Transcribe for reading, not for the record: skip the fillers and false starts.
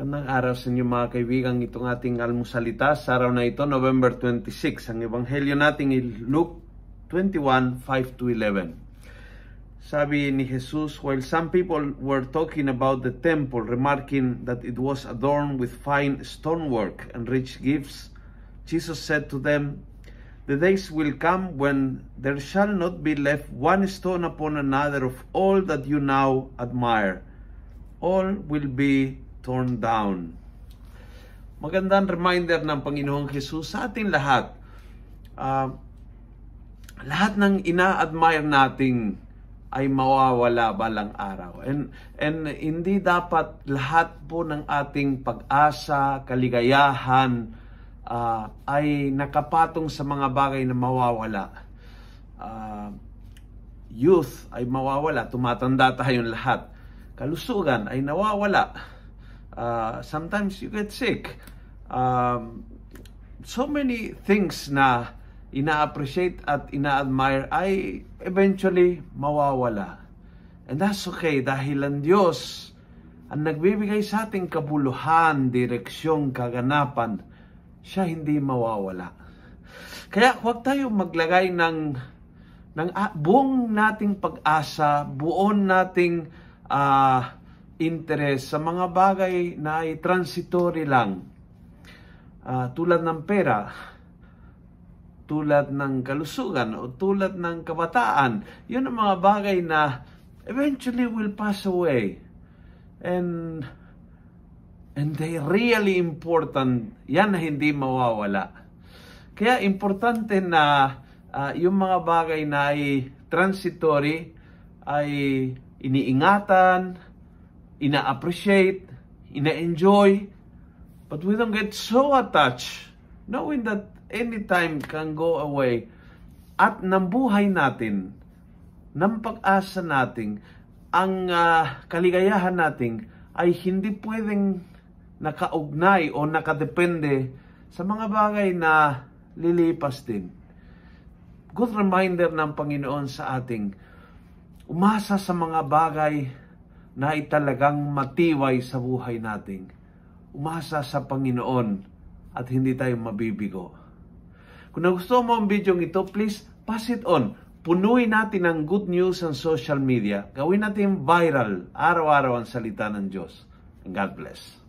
Magandang araw sa inyo mga kaibigan. Itong ating almusalita sa araw na ito, November 26. Ang ebanghelyo natin ay Luke 21, 5-11. Sabi ni Jesus, while some people were talking about the temple, remarking that it was adorned with fine stonework and rich gifts, Jesus said to them, the days will come when there shall not be left one stone upon another of all that you now admire. All will be torn down. Magandang reminder ng Panginoong Jesus sa ating lahat. Lahat ng ina-admire nating ay mawawala balang araw. And hindi dapat lahat po ng ating pag-asa, kaligayahan ay nakapatong sa mga bagay na mawawala. Youth ay mawawala, tumatanda tayong lahat. Kalusugan ay nawawala. Sometimes you get sick. So many things na ina-appreciate at ina-admire ay eventually mawawala. And that's okay dahil ang Diyos ang nagbibigay sa ating kabuluhan, direksyon, kaganapan. Siya hindi mawawala. Kaya huwag tayo maglagay ng buong nating pag-asa, buong nating interest sa mga bagay na ay transitory lang. Tulad ng pera, tulad ng kalusugan, o tulad ng kabataan. Yun ang mga bagay na eventually will pass away. And they really important. Yan na hindi mawawala. Kaya importante na yung mga bagay na ay transitory ay iniingatan, ina-appreciate, ina-enjoy, but we don't get so attached, knowing that anytime can go away. At ng buhay natin, ng pag-asa natin, ang kaligayahan natin ay hindi pwedeng nakaugnay o nakadepende sa mga bagay na lilipas din. Good reminder ng Panginoon sa ating umasa sa mga bagay na italagang matibay sa buhay natin. Umasa sa Panginoon at hindi tayo mabibigo. Kung nagustuhan mo ang video ito, please pass it on. Punuin natin ang good news sa social media. Gawin natin viral, araw-araw ang salita ng Diyos. And God bless.